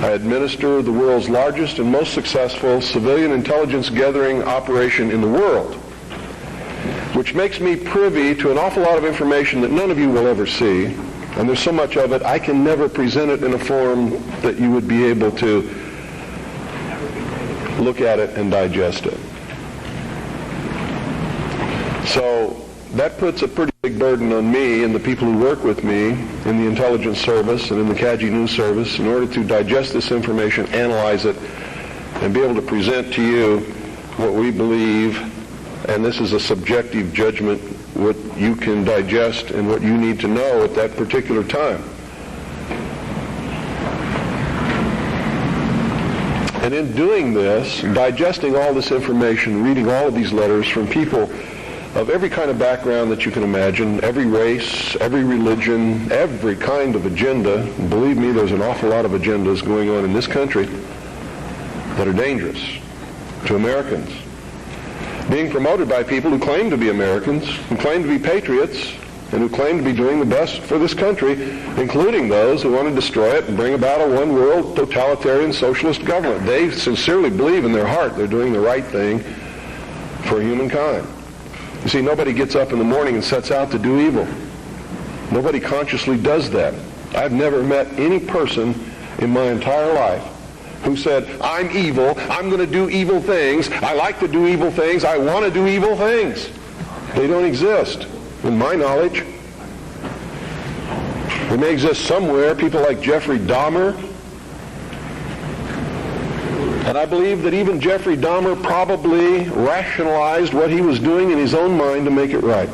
I administer the world's largest and most successful civilian intelligence gathering operation in the world, which makes me privy to an awful lot of information that none of you will ever see. And there's so much of it, I can never present it in a form that you would be able to look at it and digest it. So that puts a pretty big burden on me and the people who work with me in the intelligence service and in the CAGI News Service in order to digest this information, analyze it, and be able to present to you what we believe, and this is a subjective judgment, what you can digest and what you need to know at that particular time. And in doing this, digesting all this information, reading all of these letters from people of every kind of background that you can imagine, every race, every religion, every kind of agenda. And believe me, there's an awful lot of agendas going on in this country that are dangerous to Americans. Being promoted by people who claim to be Americans, who claim to be patriots, and who claim to be doing the best for this country, including those who want to destroy it and bring about a one-world totalitarian socialist government. They sincerely believe in their heart they're doing the right thing for humankind. You see, nobody gets up in the morning and sets out to do evil. Nobody consciously does that. I've never met any person in my entire life who said, I'm evil, I'm going to do evil things, I like to do evil things, I want to do evil things. They don't exist, in my knowledge. They may exist somewhere, people like Jeffrey Dahmer. And I believe that even Jeffrey Dahmer probably rationalized what he was doing in his own mind to make it right.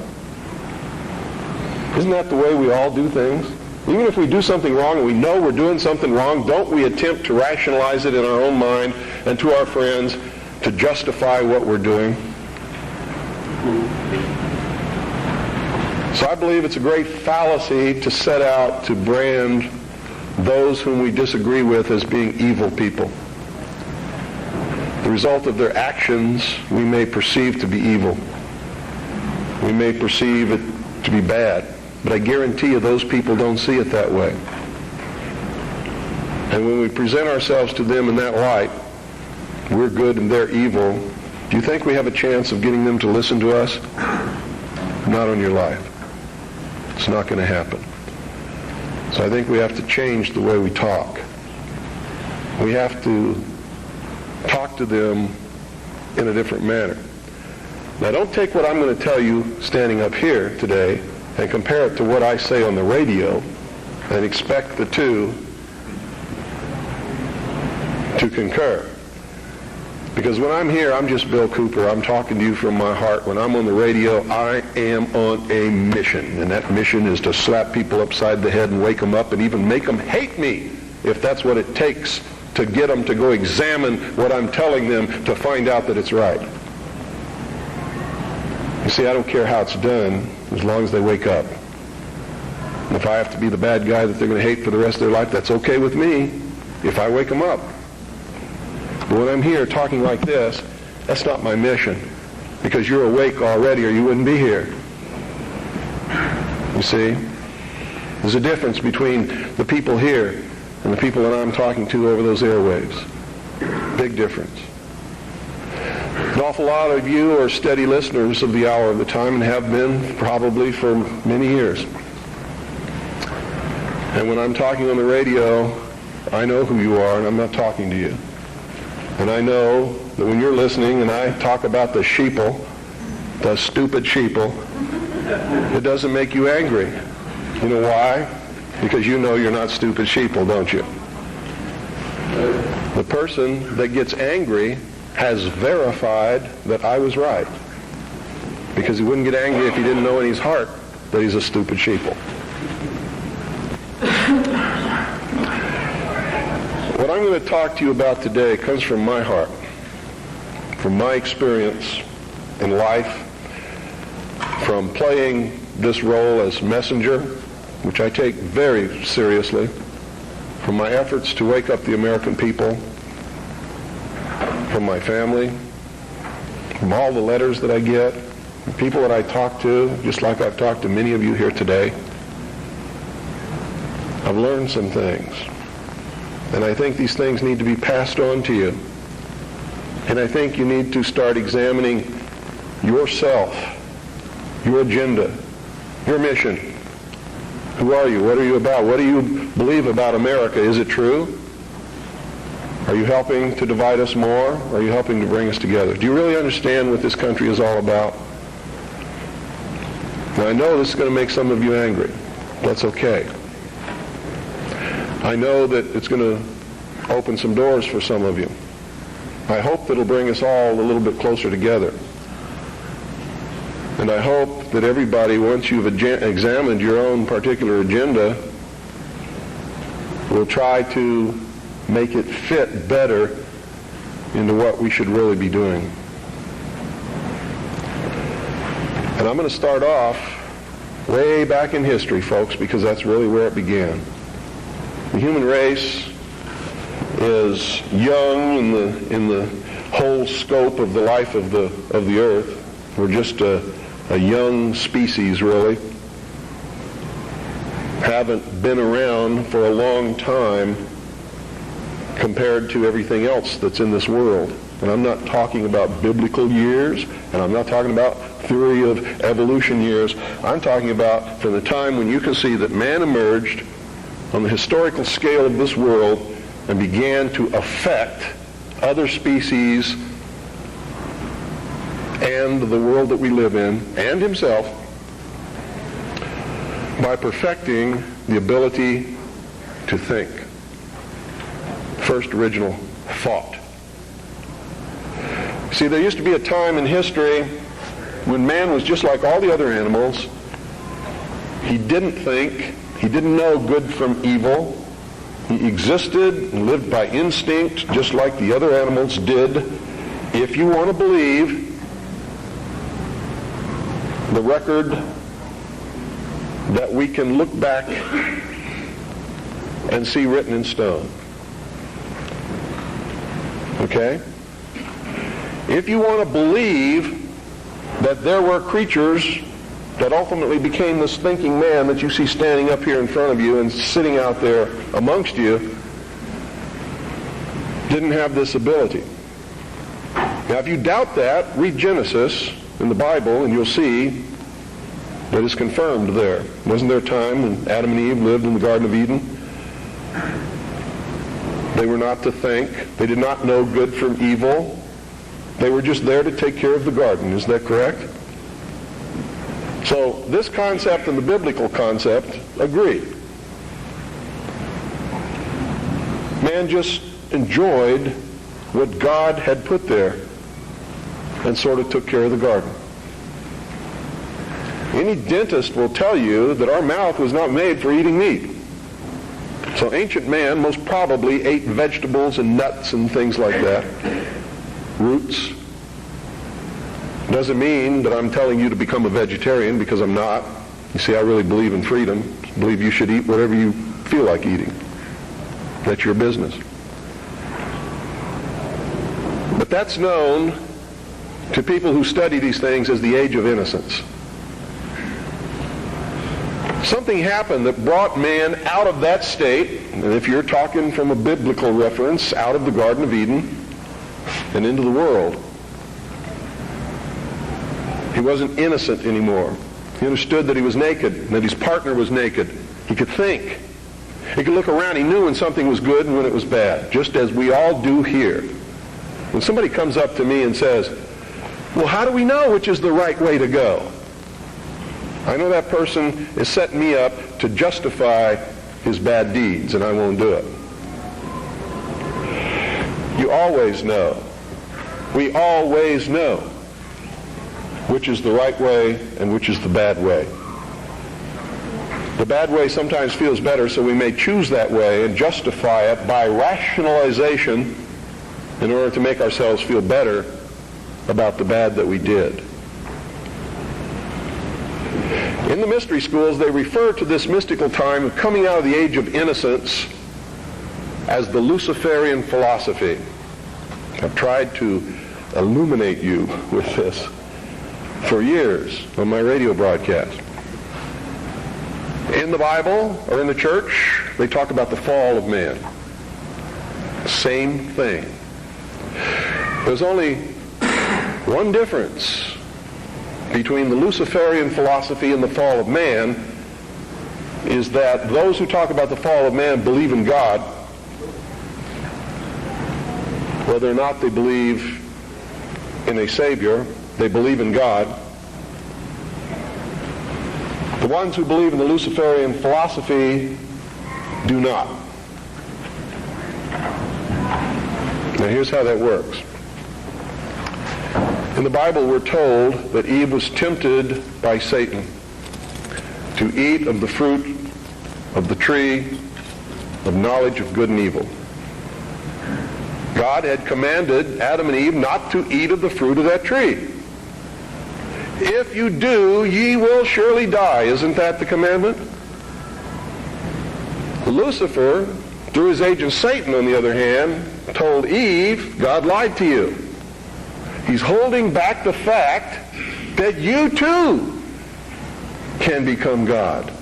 Isn't that the way we all do things? Even if we do something wrong and we know we're doing something wrong, don't we attempt to rationalize it in our own mind and to our friends to justify what we're doing? So I believe it's a great fallacy to set out to brand those whom we disagree with as being evil people. The result of their actions we may perceive to be evil. We may perceive it to be bad. But I guarantee you those people don't see it that way. And when we present ourselves to them in that light, we're good and they're evil, do you think we have a chance of getting them to listen to us? Not on your life. It's not going to happen. So I think we have to change the way we talk. We have to talk to them in a different manner. Now don't take what I'm going to tell you standing up here today and compare it to what I say on the radio and expect the two to concur. Because when I'm here, I'm just Bill Cooper. I'm talking to you from my heart. When I'm on the radio, I am on a mission. And that mission is to slap people upside the head and wake them up and even make them hate me, if that's what it takes to get them to go examine what I'm telling them to find out that it's right. You see, I don't care how it's done as long as they wake up. And if I have to be the bad guy that they're going to hate for the rest of their life, that's okay with me if I wake them up. But when I'm here talking like this, that's not my mission, because you're awake already or you wouldn't be here. You see? There's a difference between the people here and the people that I'm talking to over those airwaves. Big difference. An awful lot of you are steady listeners of the Hour of the Time and have been probably for many years. And when I'm talking on the radio, I know who you are and I'm not talking to you. And I know that when you're listening and I talk about the sheeple, the stupid sheeple, it doesn't make you angry. You know why? Because you know you're not stupid sheeple, don't you? The person that gets angry has verified that I was right. Because he wouldn't get angry if he didn't know in his heart that he's a stupid sheeple. What I'm going to talk to you about today comes from my heart, from my experience in life, from playing this role as messenger, which I take very seriously, from my efforts to wake up the American people, from my family, from all the letters that I get, from people that I talk to, just like I've talked to many of you here today. I've learned some things. And I think these things need to be passed on to you. And I think you need to start examining yourself, your agenda, your mission. Who are you? What are you about? What do you believe about America? Is it true? Are you helping to divide us more? Or are you helping to bring us together? Do you really understand what this country is all about? Now, I know this is going to make some of you angry. That's okay. I know that it's going to open some doors for some of you. I hope that it'll bring us all a little bit closer together. And I hope that everybody, once you've examined your own particular agenda, will try to make it fit better into what we should really be doing. And I'm going to start off way back in history, folks, because that's really where it began. The human race is young in the whole scope of the life of the earth. We're just a young species, really. Haven't been around for a long time compared to everything else that's in this world. And I'm not talking about biblical years, and I'm not talking about theory of evolution years. I'm talking about from the time when you can see that man emerged on the historical scale of this world and began to affect other species and the world that we live in, and himself, by perfecting the ability to think. First original thought. See, there used to be a time in history when man was just like all the other animals. He didn't think. He didn't know good from evil. He existed and lived by instinct just like the other animals did. If you want to believe the record that we can look back and see written in stone. Okay? If you want to believe that there were creatures that ultimately became this thinking man that you see standing up here in front of you and sitting out there amongst you, didn't have this ability. Now, if you doubt that, read Genesis in the Bible and you'll see that it's confirmed there. Wasn't there a time when Adam and Eve lived in the Garden of Eden? They were not to think. They did not know good from evil. They were just there to take care of the garden. Is that correct? So this concept and the biblical concept agree. Man just enjoyed what God had put there and sort of took care of the garden. Any dentist will tell you that our mouth was not made for eating meat. So ancient man most probably ate vegetables and nuts and things like that. Roots. Doesn't mean that I'm telling you to become a vegetarian, because I'm not. You see, I really believe in freedom. I believe you should eat whatever you feel like eating. That's your business. But that's known to people who study these things as the age of innocence. Something happened that brought man out of that state, and if you're talking from a biblical reference, out of the Garden of Eden and into the world. He wasn't innocent anymore. He understood that he was naked, and that his partner was naked. He could think. He could look around. He knew when something was good and when it was bad, just as we all do here. When somebody comes up to me and says, well, how do we know which is the right way to go? I know that person is setting me up to justify his bad deeds, and I won't do it. You always know. We always know which is the right way and which is the bad way. The bad way sometimes feels better, so we may choose that way and justify it by rationalization in order to make ourselves feel better about the bad that we did. In the mystery schools, they refer to this mystical time of coming out of the age of innocence as the Luciferian philosophy. I've tried to illuminate you with this for years on my radio broadcast. In the Bible or in the church, they talk about the fall of man. Same thing. There's only one difference between the Luciferian philosophy and the fall of man, is that those who talk about the fall of man believe in God, whether or not they believe in a Savior, they believe in God. The ones who believe in the Luciferian philosophy do not. Now here's how that works. In the Bible we're told that Eve was tempted by Satan to eat of the fruit of the tree of knowledge of good and evil. God had commanded Adam and Eve not to eat of the fruit of that tree. If you do, ye will surely die. Isn't that the commandment? Lucifer, through his agent Satan, on the other hand, told Eve, God lied to you. He's holding back the fact that you too can become God.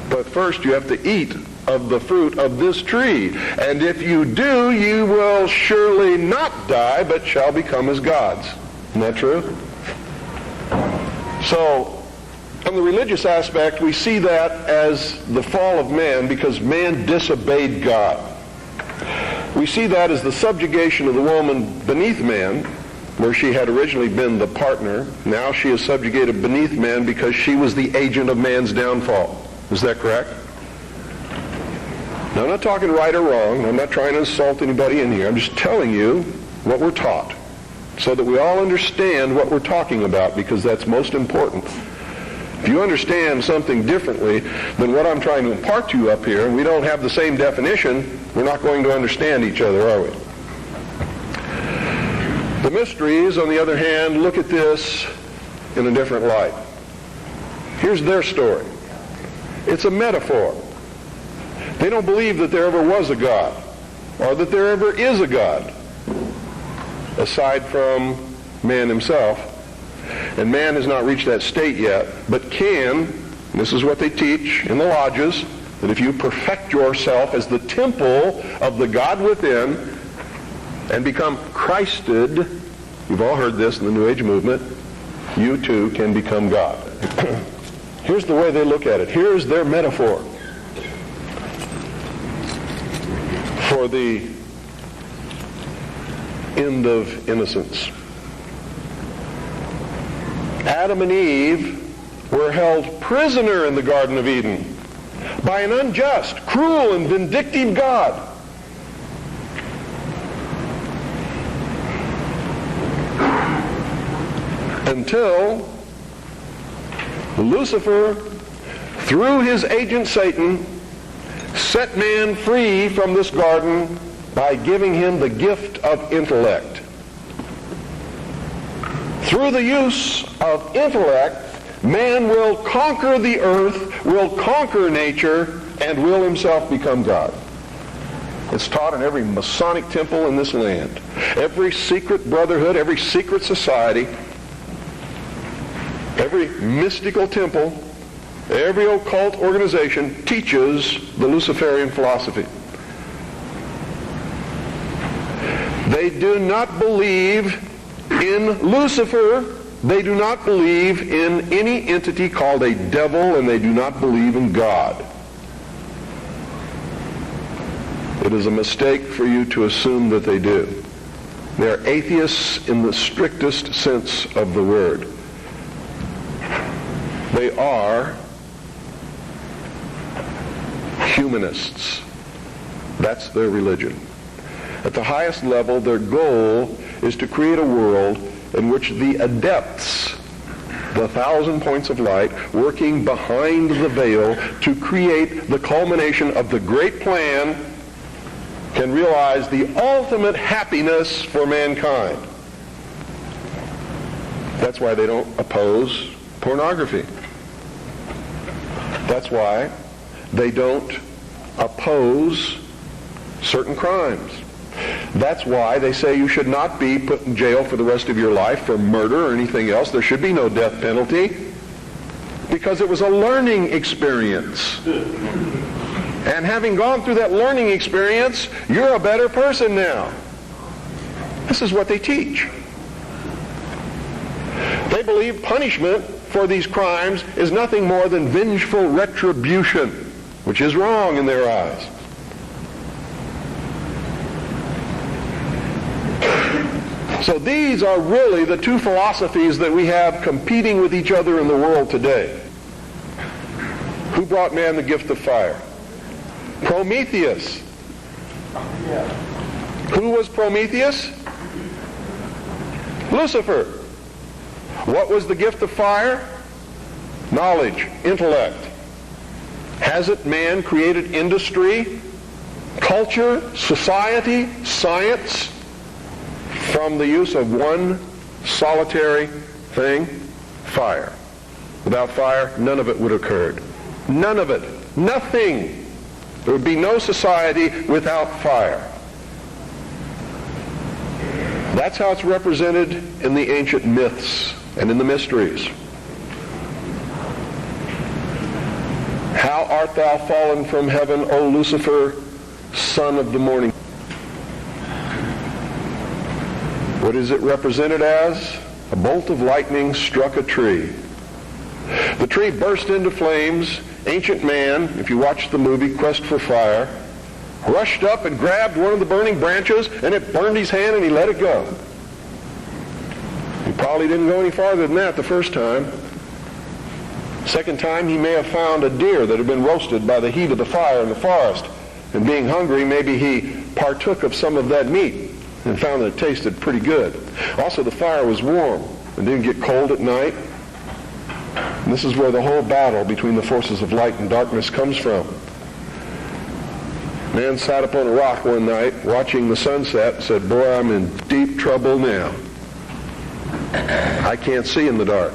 But first you have to eat of the fruit of this tree. And if you do, you will surely not die, but shall become as gods. Isn't that true? So, from the religious aspect, we see that as the fall of man because man disobeyed God. We see that as the subjugation of the woman beneath man, where she had originally been the partner. Now she is subjugated beneath man because she was the agent of man's downfall. Is that correct? Now, I'm not talking right or wrong. I'm not trying to insult anybody in here. I'm just telling you what we're taught so that we all understand what we're talking about, because that's most important. If you understand something differently than what I'm trying to impart to you up here, and we don't have the same definition, we're not going to understand each other, are we? The mysteries, on the other hand, look at this in a different light. Here's their story. It's a metaphor. They don't believe that there ever was a God, or that there ever is a God, aside from man himself. And man has not reached that state yet, but can, this is what they teach in the lodges, that if you perfect yourself as the temple of the God within and become Christed, you've all heard this in the New Age movement, you too can become God. Here's the way they look at it. Here's their metaphor for the end of innocence. Adam and Eve were held prisoner in the Garden of Eden by an unjust, cruel, and vindictive God. Until Lucifer, through his agent Satan, set man free from this garden by giving him the gift of intellect. Through the use of intellect, man will conquer the earth, will conquer nature, and will himself become God. It's taught in every Masonic temple in this land. Every secret brotherhood, every secret society, every mystical temple, every occult organization teaches the Luciferian philosophy. They do not believe in Lucifer. They do not believe in any entity called a devil, and they do not believe in God. It is a mistake for you to assume that they do. They are atheists in the strictest sense of the word. They are humanists. That's their religion. At the highest level, their goal is to create a world in which the adepts, the 1,000 points of light, working behind the veil to create the culmination of the great plan, can realize the ultimate happiness for mankind. That's why they don't oppose pornography. That's why they don't oppose certain crimes. That's why they say you should not be put in jail for the rest of your life for murder or anything else. There should be no death penalty, because it was a learning experience. And having gone through that learning experience, you're a better person now. This is what they teach. They believe punishment for these crimes is nothing more than vengeful retribution, which is wrong in their eyes. So these are really the two philosophies that we have competing with each other in the world today. Who brought man the gift of fire? Prometheus. Who was Prometheus? Lucifer. What was the gift of fire? Knowledge, intellect. Hasn't man created industry, culture, society, science from the use of one solitary thing? Fire. Without fire, none of it would have occurred. None of it. Nothing. There would be no society without fire. That's how it's represented in the ancient myths and in the mysteries. How art thou fallen from heaven, O Lucifer, son of the morning? What is it represented as? A bolt of lightning struck a tree. The tree burst into flames. Ancient man, if you watch the movie Quest for Fire, rushed up and grabbed one of the burning branches, and it burned his hand, and he let it go. He probably didn't go any farther than that the first time. Second time, he may have found a deer that had been roasted by the heat of the fire in the forest, and being hungry, maybe he partook of some of that meat and found that it tasted pretty good. Also, the fire was warm and didn't get cold at night. And this is where the whole battle between the forces of light and darkness comes from. Man sat up on a rock one night watching the sunset and said, "Boy, I'm in deep trouble now. I can't see in the dark.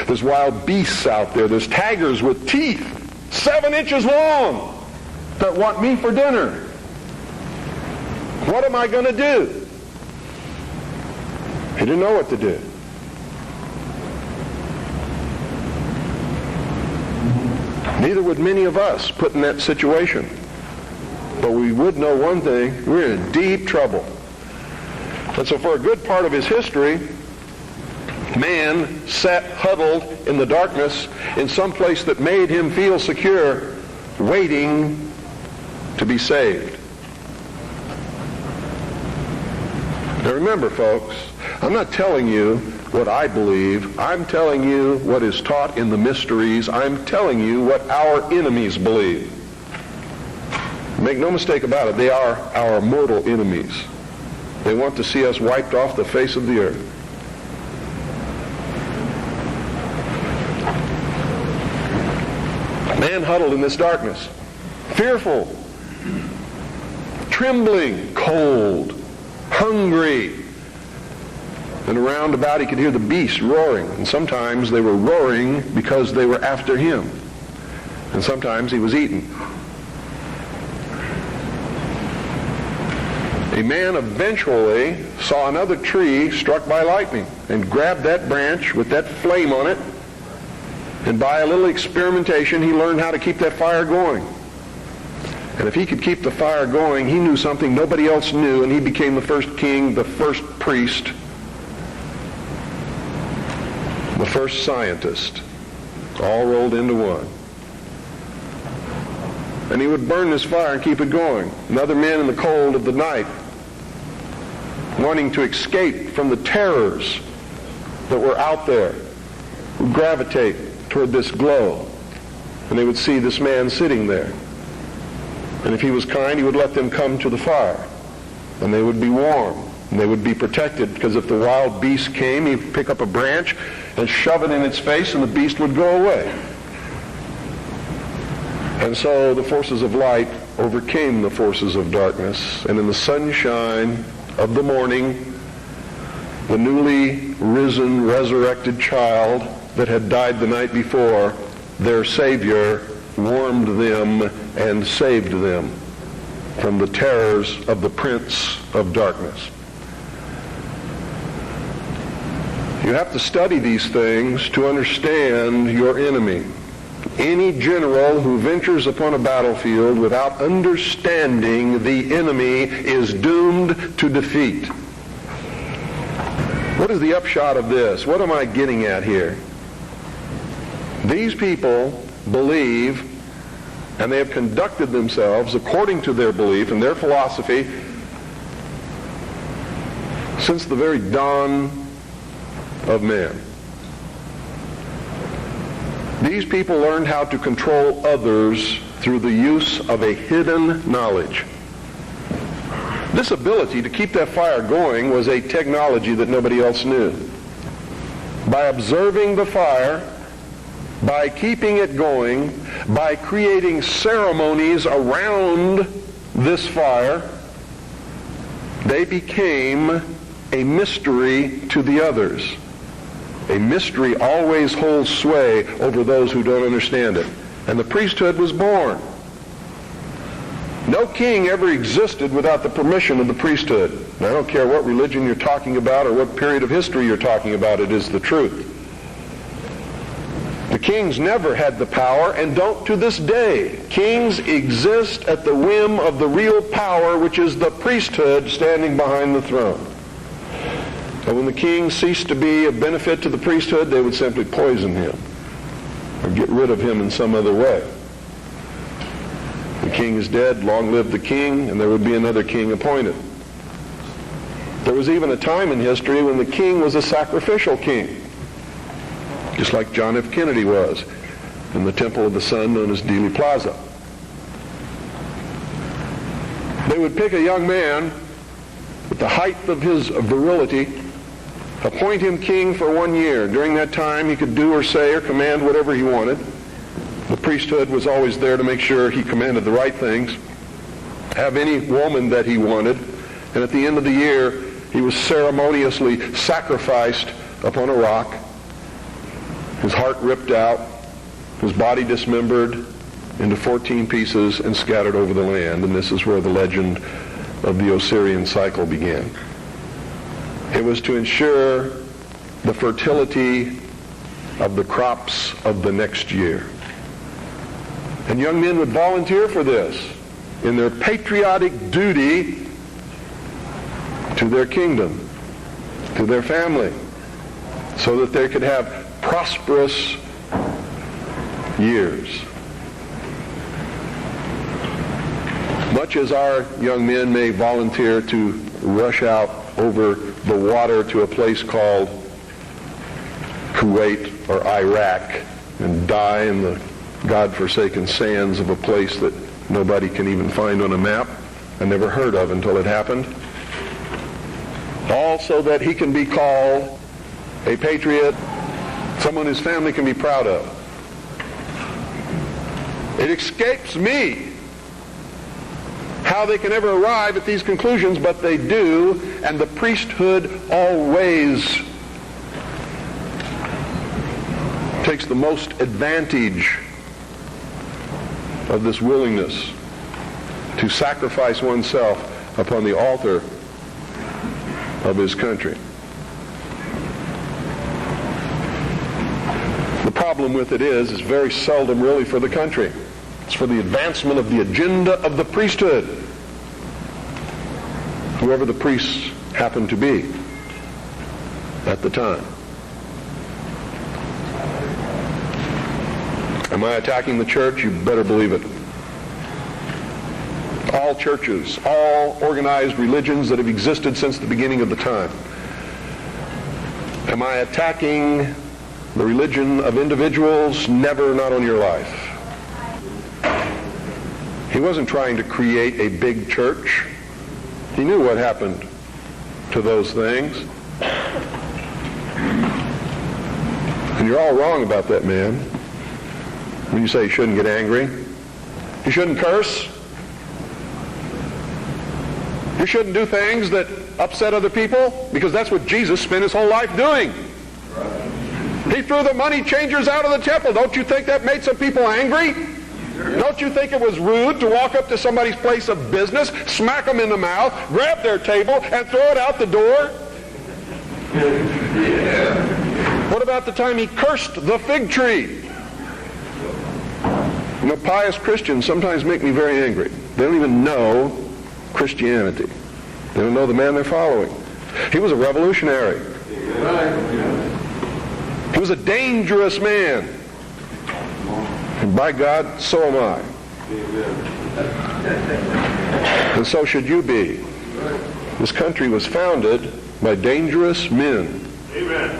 There's wild beasts out there. There's tigers with teeth 7 inches long that want me for dinner. What am I going to do?" He didn't know what to do. Neither would many of us put in that situation. But we would know one thing: we're in deep trouble. And so for a good part of his history, man sat huddled in the darkness in some place that made him feel secure, waiting to be saved. Now remember, folks, I'm not telling you what I believe. I'm telling you what is taught in the mysteries. I'm telling you what our enemies believe. Make no mistake about it, they are our mortal enemies. They want to see us wiped off the face of the earth. Man huddled in this darkness, fearful, trembling, cold, hungry. And around about he could hear the beasts roaring. And sometimes they were roaring because they were after him. And sometimes he was eaten. A man eventually saw another tree struck by lightning and grabbed that branch with that flame on it. And by a little experimentation, he learned how to keep that fire going. And if he could keep the fire going, he knew something nobody else knew, and he became the first king, the first priest, the first scientist, all rolled into one. And he would burn this fire and keep it going. And other men in the cold of the night, wanting to escape from the terrors that were out there, would gravitate toward this glow. And they would see this man sitting there. And if he was kind, he would let them come to the fire. And they would be warm. And they would be protected, because if the wild beast came, he'd pick up a branch and shove it in its face, and the beast would go away. And so the forces of light overcame the forces of darkness. And in the sunshine of the morning, the newly risen, resurrected child that had died the night before, their Savior, warmed them and saved them from the terrors of the Prince of Darkness. You have to study these things to understand your enemy. Any general who ventures upon a battlefield without understanding the enemy is doomed to defeat. What is the upshot of this? What am I getting at here? These people believe, and they have conducted themselves according to their belief and their philosophy since the very dawn of man. These people learned how to control others through the use of a hidden knowledge. This ability to keep that fire going was a technology that nobody else knew. By observing the fire, by keeping it going, by creating ceremonies around this fire, they became a mystery to the others. A mystery always holds sway over those who don't understand it. And the priesthood was born. No king ever existed without the permission of the priesthood. And I don't care what religion you're talking about or what period of history you're talking about, it is the truth. The kings never had the power and don't to this day. Kings exist at the whim of the real power, which is the priesthood standing behind the throne. And when the king ceased to be of benefit to the priesthood, they would simply poison him or get rid of him in some other way. The king is dead, long live the king, and there would be another king appointed. There was even a time in history when the king was a sacrificial king, just like John F. Kennedy was in the Temple of the Sun known as Dealey Plaza. They would pick a young man at the height of his virility, appoint him king for 1 year. During that time, he could do or say or command whatever he wanted. The priesthood was always there to make sure he commanded the right things. Have any woman that he wanted. And at the end of the year, he was ceremoniously sacrificed upon a rock. His heart ripped out, his body dismembered into 14 pieces and scattered over the land. And this is where the legend of the Osirian cycle began. It was to ensure the fertility of the crops of the next year. And young men would volunteer for this in their patriotic duty to their kingdom, to their family, so that they could have prosperous years. Much as our young men may volunteer to rush out over the water to a place called Kuwait or Iraq and die in the God-forsaken sands of a place that nobody can even find on a map and never heard of until it happened, all so that he can be called a patriot, someone his family can be proud of. It escapes me how they can ever arrive at these conclusions, but they do, and the priesthood always takes the most advantage of this willingness to sacrifice oneself upon the altar of his country. The problem with it is very seldom really for the country. It's for the advancement of the agenda of the priesthood, whoever the priests happened to be at the time. Am I attacking the church? You better believe it. All churches, all organized religions that have existed since the beginning of the time. Am I attacking the religion of individuals? Never, not on your life. He wasn't trying to create a big church. He knew what happened to those things. And you're all wrong about that man when you say you shouldn't get angry. You shouldn't curse. You shouldn't do things that upset other people, because that's what Jesus spent his whole life doing. He threw the money changers out of the temple. Don't you think that made some people angry? Don't you think it was rude to walk up to somebody's place of business, smack them in the mouth, grab their table, and throw it out the door? What about the time he cursed the fig tree? You know, pious Christians sometimes make me very angry. They don't even know Christianity. They don't know the man they're following. He was a revolutionary. He was a dangerous man. And by God, so am I. And so should you be. This country was founded by dangerous men. Amen.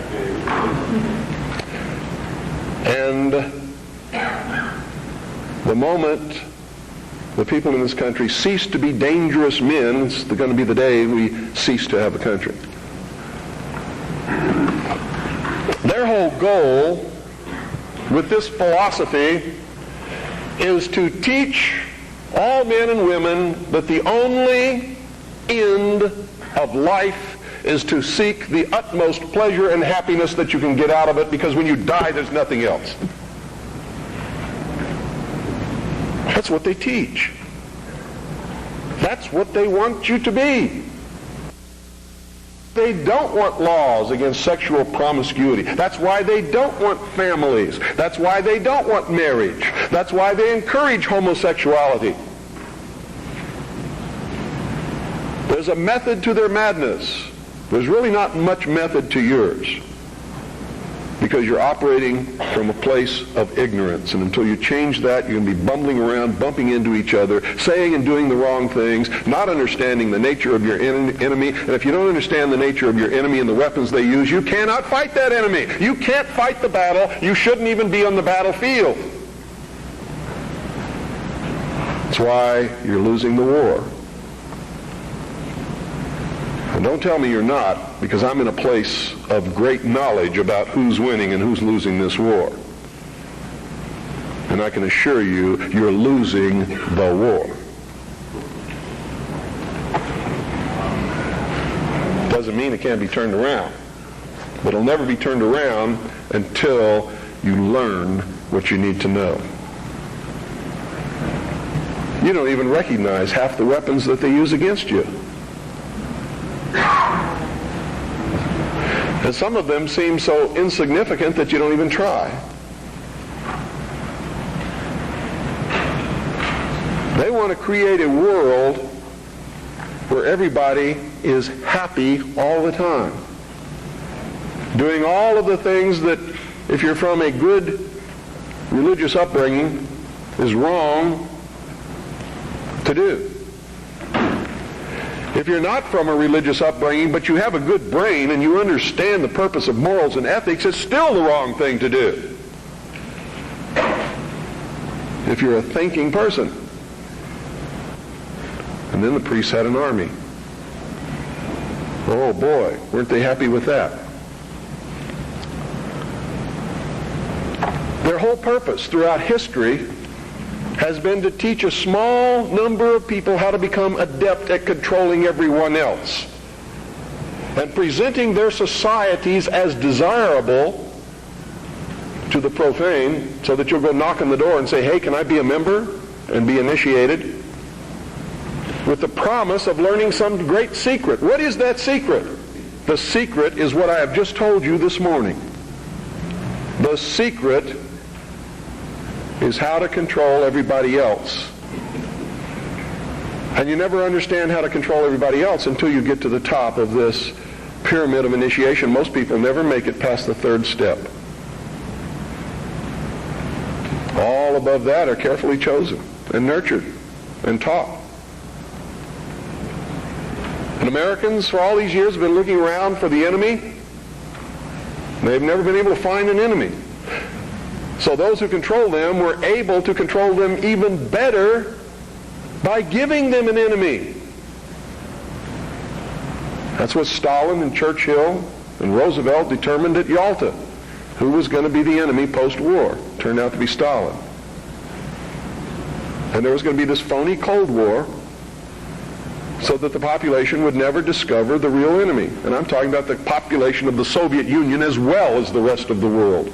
And the moment the people in this country cease to be dangerous men, it's going to be the day we cease to have a country. Their whole goal with this philosophy is to teach all men and women that the only end of life is to seek the utmost pleasure and happiness that you can get out of it, because when you die, there's nothing else. That's what they teach. That's what they want you to be. They don't want laws against sexual promiscuity. That's why they don't want families. That's why they don't want marriage. That's why they encourage homosexuality. There's a method to their madness. There's really not much method to yours, because you're operating from a place of ignorance. And until you change that, you're going to be bumbling around, bumping into each other, saying and doing the wrong things, not understanding the nature of your enemy. And if you don't understand the nature of your enemy and the weapons they use, you cannot fight that enemy. You can't fight the battle. You shouldn't even be on the battlefield. That's why you're losing the war. And don't tell me you're not, because I'm in a place of great knowledge about who's winning and who's losing this war. And I can assure you, you're losing the war. Doesn't mean it can't be turned around. But it'll never be turned around until you learn what you need to know. You don't even recognize half the weapons that they use against you. And some of them seem so insignificant that you don't even try. They want to create a world where everybody is happy all the time, doing all of the things that, if you're from a good religious upbringing, is wrong to do. If you're not from a religious upbringing, but you have a good brain and you understand the purpose of morals and ethics, it's still the wrong thing to do. If you're a thinking person. And then the priests had an army. Oh boy, weren't they happy with that? Their whole purpose throughout history has been to teach a small number of people how to become adept at controlling everyone else, and presenting their societies as desirable to the profane, so that you'll go knock on the door and say, hey, can I be a member and be initiated, with the promise of learning some great secret. What is that secret? The secret is what I have just told you this morning. The secret is how to control everybody else. And you never understand how to control everybody else until you get to the top of this pyramid of initiation. Most people never make it past the third step. All above that are carefully chosen and nurtured and taught. And Americans, for all these years, have been looking around for the enemy. They've never been able to find an enemy. So those who control them were able to control them even better by giving them an enemy. That's what Stalin and Churchill and Roosevelt determined at Yalta. Who was going to be the enemy post-war? Turned out to be Stalin. And there was going to be this phony Cold War, so that the population would never discover the real enemy. And I'm talking about the population of the Soviet Union as well as the rest of the world.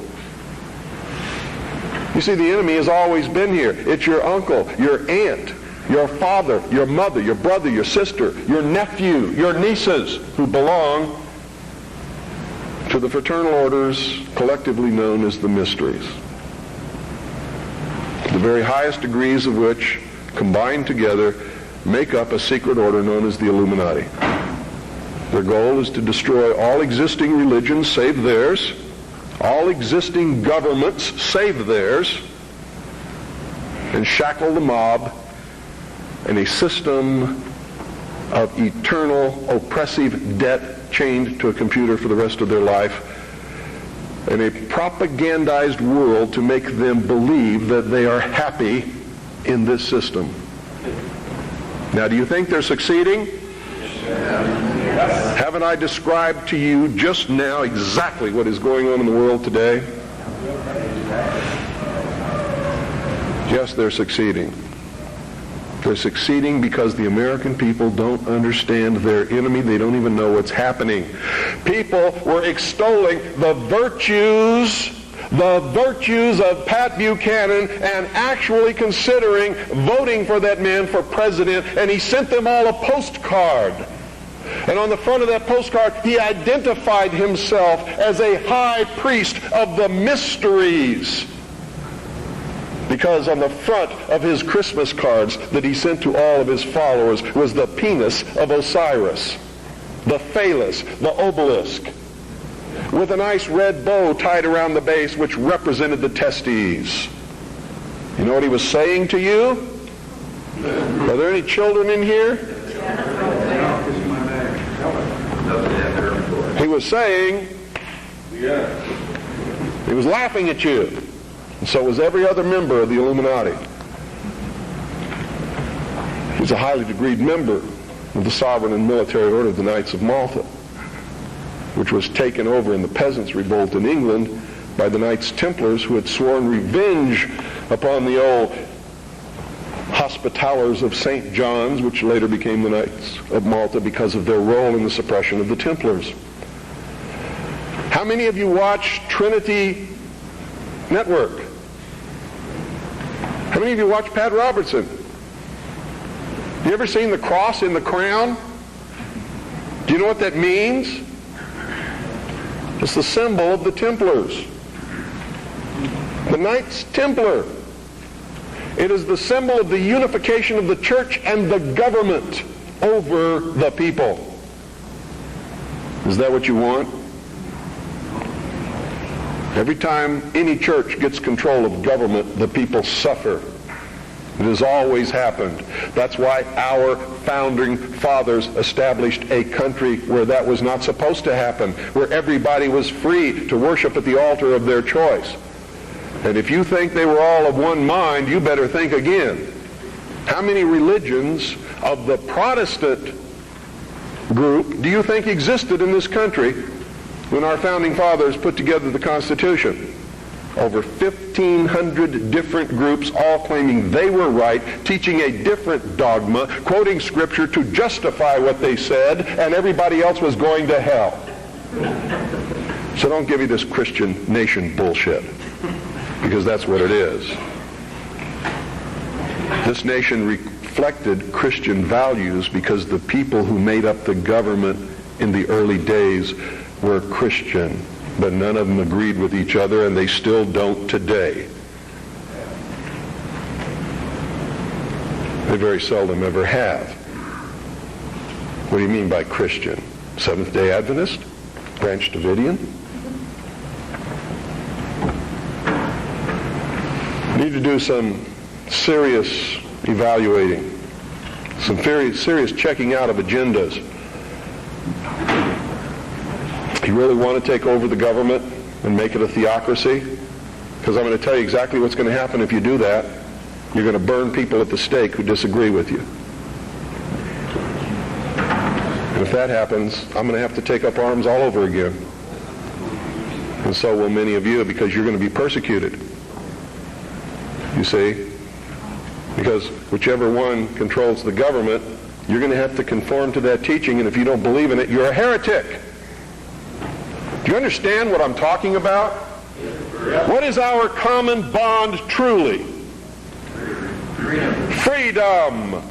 You see, the enemy has always been here. It's your uncle, your aunt, your father, your mother, your brother, your sister, your nephew, your nieces, who belong to the fraternal orders collectively known as the mysteries. The very highest degrees of which, combined together, make up a secret order known as the Illuminati. Their goal is to destroy all existing religions save theirs, all existing governments save theirs, and shackle the mob in a system of eternal oppressive debt chained to a computer for the rest of their life, in a propagandized world to make them believe that they are happy in this system. Now, do you think they're succeeding? Yes. Haven't I described to you just now exactly what is going on in the world today? Yes, they're succeeding. They're succeeding because the American people don't understand their enemy. They don't even know what's happening. People were extolling the virtues of Pat Buchanan and actually considering voting for that man for president, and he sent them all a postcard. And on the front of that postcard, he identified himself as a high priest of the mysteries. Because on the front of his Christmas cards that he sent to all of his followers was the penis of Osiris, the phallus, the obelisk, with a nice red bow tied around the base which represented the testes. You know what he was saying to you? Are there any children in here? He was saying, he was laughing at you. And so was every other member of the Illuminati. He was a highly degreed member of the sovereign and military order of the Knights of Malta, which was taken over in the Peasants' Revolt in England by the Knights Templars, who had sworn revenge upon the old Hospitallers of St. John's, which later became the Knights of Malta because of their role in the suppression of the Templars. How many of you watch Trinity Network? How many of you watch Pat Robertson? You ever seen the cross in the crown? Do you know what that means? It's the symbol of the Templars. The Knights Templar. It is the symbol of the unification of the church and the government over the people. Is that what you want? Every time any church gets control of government, the people suffer. It has always happened. That's why our founding fathers established a country where that was not supposed to happen, where everybody was free to worship at the altar of their choice. And if you think they were all of one mind, you better think again. How many religions of the Protestant group do you think existed in this country when our founding fathers put together the Constitution? Over 1,500 different groups, all claiming they were right, teaching a different dogma, quoting Scripture to justify what they said, and everybody else was going to hell. So don't give me this Christian nation bullshit, because that's what it is. This nation reflected Christian values because the people who made up the government in the early days were Christian, but none of them agreed with each other, and they still don't today. They very seldom ever have. What do you mean by Christian? Seventh-day Adventist? Branch Davidian? You need to do some serious evaluating, some very serious checking out of agendas. You really want to take over the government and make it a theocracy? Because I'm going to tell you exactly what's going to happen if you do that. You're going to burn people at the stake who disagree with you. And if that happens, I'm going to have to take up arms all over again. And so will many of you, because you're going to be persecuted. You see? Because whichever one controls the government, you're going to have to conform to that teaching, and if you don't believe in it, you're a heretic. Do you understand what I'm talking about? What is our common bond truly? Freedom.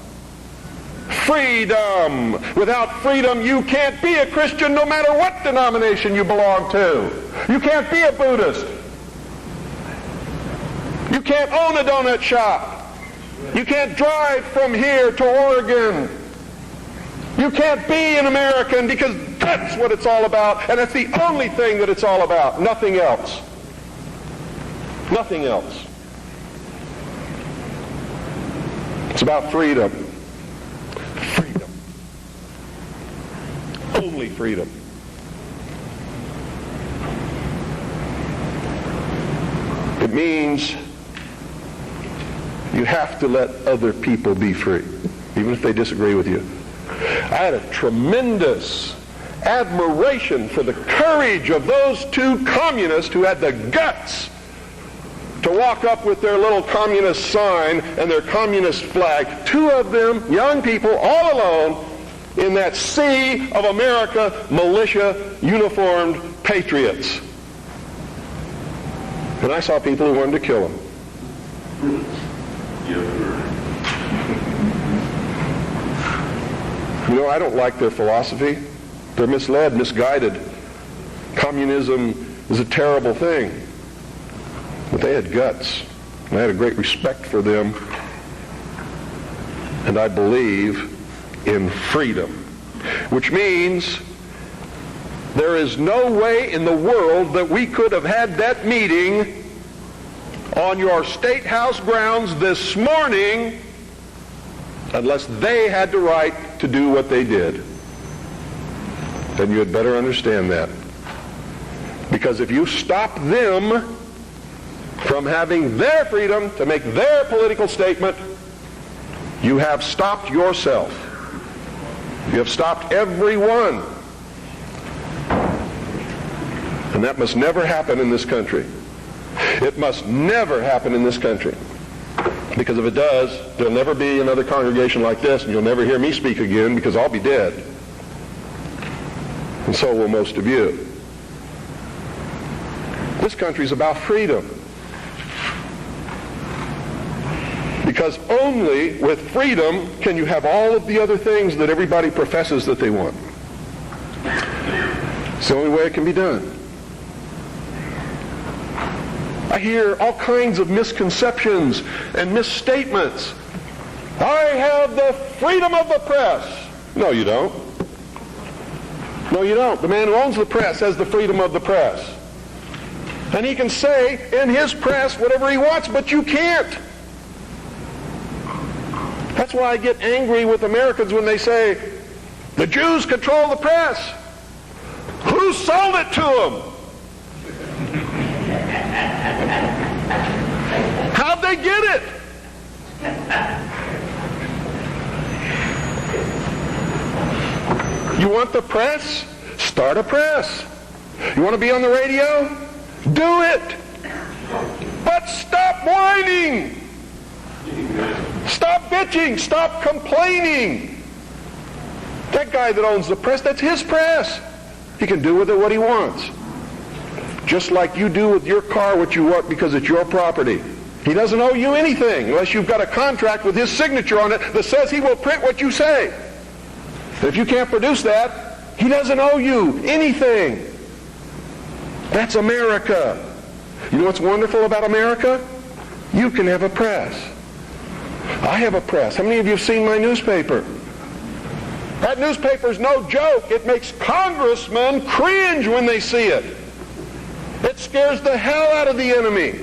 Freedom. Without freedom, you can't be a Christian no matter what denomination you belong to. You can't be a Buddhist. You can't own a donut shop. You can't drive from here to Oregon. You can't be an American, because that's what it's all about, and that's the only thing that it's all about. Nothing else. Nothing else. It's about freedom. Freedom. Only freedom. It means you have to let other people be free, even if they disagree with you. I had a tremendous admiration for the courage of those two communists who had the guts to walk up with their little communist sign and their communist flag. Two of them, young people, all alone, in that sea of America, militia, uniformed patriots. And I saw people who wanted to kill them. You know, I don't like their philosophy. They're misled, misguided. Communism is a terrible thing. But they had guts. And I had a great respect for them. And I believe in freedom. Which means there is no way in the world that we could have had that meeting on your State House grounds this morning unless they had the right to do what they did. Then you had better understand that. Because if you stop them from having their freedom to make their political statement, you have stopped yourself. You have stopped everyone. And that must never happen in this country. It must never happen in this country. Because if it does, there'll never be another congregation like this, and you'll never hear me speak again, because I'll be dead. And so will most of you. This country's about freedom. Because only with freedom can you have all of the other things that everybody professes that they want. It's the only way it can be done. I hear all kinds of misconceptions and misstatements. I have the freedom of the press. No, you don't. No, you don't. The man who owns the press has the freedom of the press. And he can say in his press whatever he wants, but you can't. That's why I get angry with Americans when they say, the Jews control the press. Who sold it to them? How'd they get it? You want the press? Start a press. You want to be on the radio? Do it. But stop whining. Stop bitching. Stop complaining. That guy that owns the press, that's his press. He can do with it what he wants. Just like you do with your car what you want because it's your property. He doesn't owe you anything unless you've got a contract with his signature on it that says he will print what you say. If you can't produce that, he doesn't owe you anything. That's America. You know what's wonderful about America? You can have a press. I have a press. How many of you have seen my newspaper? That newspaper's no joke. It makes congressmen cringe when they see it. It scares the hell out of the enemy.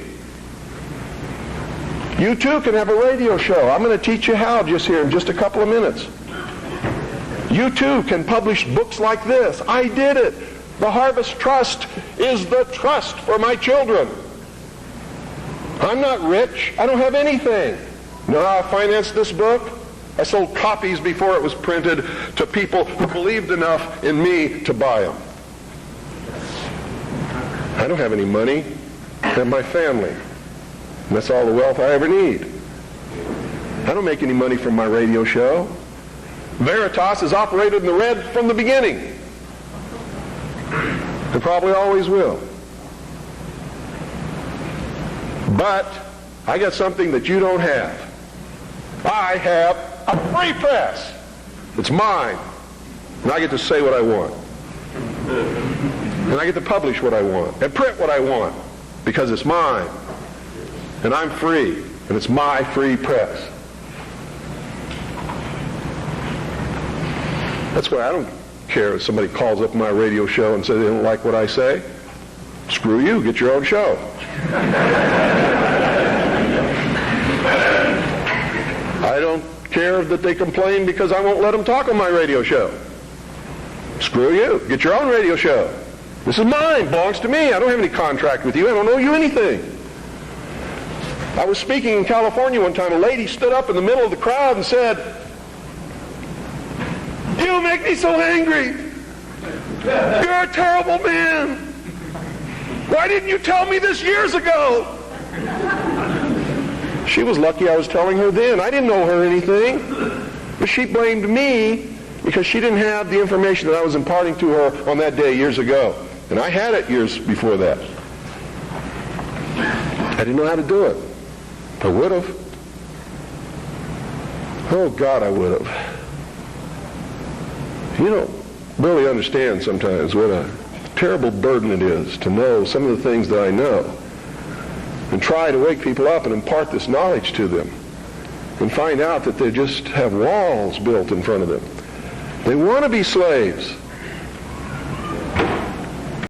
You too can have a radio show. I'm going to teach you how just here in just a couple of minutes. You too can publish books like this. I did it. The Harvest Trust is the trust for my children. I'm not rich. I don't have anything. You know how I financed this book? I sold copies before it was printed to people who believed enough in me to buy them. I don't have any money. I have my family. And that's all the wealth I ever need. I don't make any money from my radio show. Veritas has operated in the red from the beginning. And probably always will. But I got something that you don't have. I have a free press. It's mine. And I get to say what I want. And I get to publish what I want and print what I want because it's mine. And I'm free, and it's my free press. That's why I don't care if somebody calls up my radio show and says they don't like what I say. Screw you, get your own show. I don't care that they complain because I won't let them talk on my radio show. Screw you, get your own radio show. This is mine, belongs to me. I don't have any contract with you. I don't owe you anything. I was speaking in California one time. A lady stood up in the middle of the crowd and said, "You make me so angry. You're a terrible man. Why didn't you tell me this years ago?" She was lucky I was telling her then. I didn't owe her anything. But she blamed me because she didn't have the information that I was imparting to her on that day years ago. And I had it years before that. I didn't know how to do it. I would have. Oh, God, I would have. You don't really understand sometimes what a terrible burden it is to know some of the things that I know and try to wake people up and impart this knowledge to them and find out that they just have walls built in front of them. They want to be slaves.